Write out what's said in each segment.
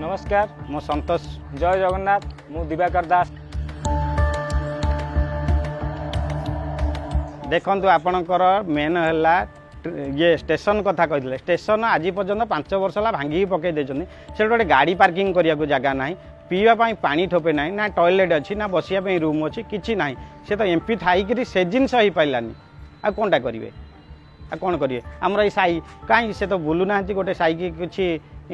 नमस्कार मो संतोष जय जगन्नाथ मु दिवाकर दास। देखु आपणकर मेन है ये स्टेशन कथा कही स्टेशन आज पर्यटन 5 वर्ष है भांगी पकई देते से गोटे गाड़ी पार्किंग करने जगह ना पीवाई पानी ठोपे ना ना टॉयलेट अच्छी ना बसिया रूम अच्छी किसी ना से तो एमपी थी से जिनस हो पारानी आ कौनटा करेंगे आ कौन करेंगे आमर साई कहीं से तो बुलूना गोटे साई की किसी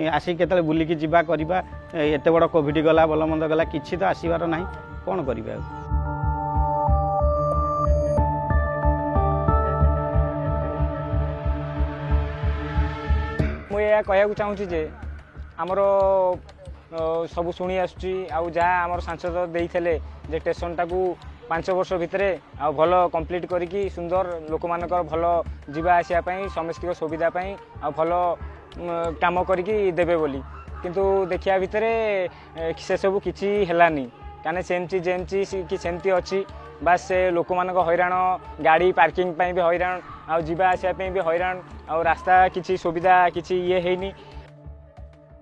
आसिक केतले बुलिकी जीवा करवा एत बड़ कोविड गला भल मंद गला किसी तो आसबार ना कौन करेंगे मुझे कहूँ चाहूँगी आमर सब शुणी आमर सांसद देते जे स्टेशन टाकू 5 वर्ष भितर भल कंप्लीट करी सुंदर लोक मानकर भल जीवा आसापी समस्त सुविधापी भल काम करके देवे बोली किंतु देखिया भितर से सब किसी हेलानी कहीं सेमती जेमती कि सेमती अच्छी बास से लोक मान हैरान गाड़ी पार्किंग भी हैरान आ जीवा आसापी भी हैरान आ रास्ता किसी सुविधा किसी ये है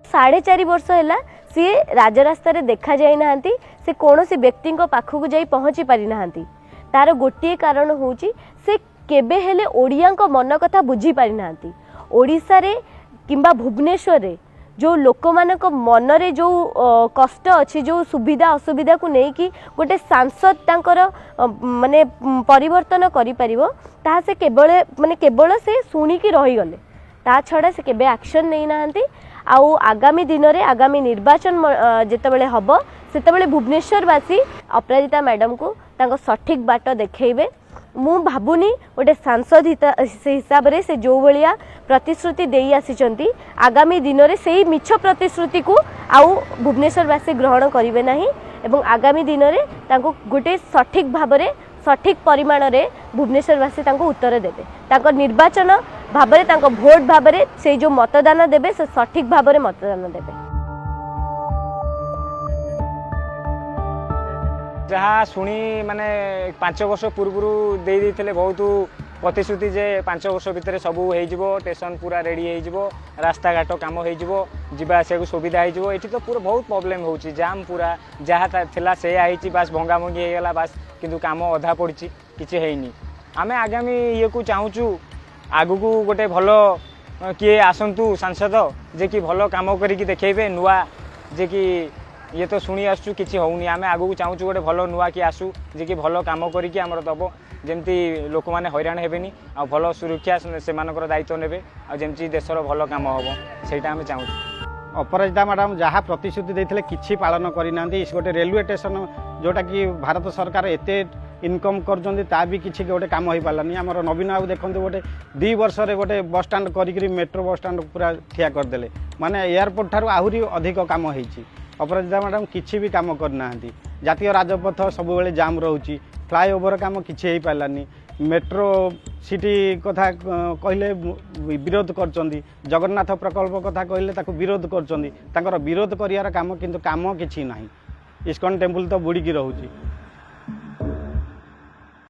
4.5 वर्ष है सी राजरास्त देखा जाई ना से कौन से व्यक्ति पाखक जाई पहुँची पारि ना तार गोटे कारण हूँ से केबे हेले ओडिया मन कथा बुझी पारि ना ओडिशा रे किंबा भुवनेश्वर रे जो लोक मानक मनरे जो कष्ट अच्छी जो सुविधा असुविधा को लेकिन गोटे सांसद तांकर माने परिवर्तन करि परिबो ता से केवल माने केवल से शुणिकी रही गले ता छड़ा से केबे एक्शन नहीं नाहंती आउ आगामी दिन में आगामी निर्वाचन जितेबाला हम से भुवनेश्वरवासी अपराजिता मैडम को तांको सठिक बाट देखैबे मु भाबुनी गोटे सांसद हिसाब से जो भाया प्रतिश्रुति दे आसी आगामी दिन में से मिछ प्रतिश्रुति को आउ भुवनेश्वरवासी ग्रहण करेंगे ना एवं आगामी दिन में गोटे सठिक भाव में सठिक परिमाण रे भुवनेश्वरवासी उत्तर देते निर्वाचन भाव में भोट भाव में से जो मतदान देवे से सठिक भाव में मतदान देवे जहाँ शुणी माने 5 वर्ष पूर्व दे देते बहुत प्रतिश्रुति जे 5 वर्ष भितर सब हो स्टेशन पूरा रेडी हो रास्ता घाट कम हो आसा सुविधा हो ये तो पूरा बहुत प्रॉब्लम हो जाम पूरा जहाँ थिला से आई बास भंगा भंगी होगा बास किंतु काम अधा पड़ी किसी है आम आगामी ये को चाहूँ आगु को गोटे भल किए आसतु सांसद जे कि भल कम करके देखेबे नुआ जे कि ये तो शुणी आसु किसी होनी आम आगू चाहूँ गोटे भल नुआ कि आसू जे कि भल कम करके आमर दब जमती लोक मैंने हैरान हेबेनी आ भल सुरक्षा से दायित्व नेबे आ जमती देशर भल कम हम सेटा आम चाहूँ। अपराजिता मैडम जहाँ प्रतिश्रुति देते किसी पालन करना गोटे रेलवे स्टेशन जोटा कि भारत सरकार एते इनकम कर भी किसी गोटे कम हो पारानी आमर नवीन बाबू देखते गोटे 2 वर्ष गोटे बस स्टाण्ड कर मेट्रो बस स्टाण्ड पूरा ठिया करदे माने एयरपोर्ट ठारू आहरी अधिक कम होती अपराजिता मैडम किसी भी कम करना जातीय राजपथ सब जाम रोचे फ्लाईओवर काम किसी हो पारानी मेट्रो सिटी कथा कहले विरोध कर जगन्नाथ प्रकल्प कथा कहले विरोध कर विरोध करार काम किंतु काम किसी ना इस्कन टेम्पल तो बुड़ीकी रोचे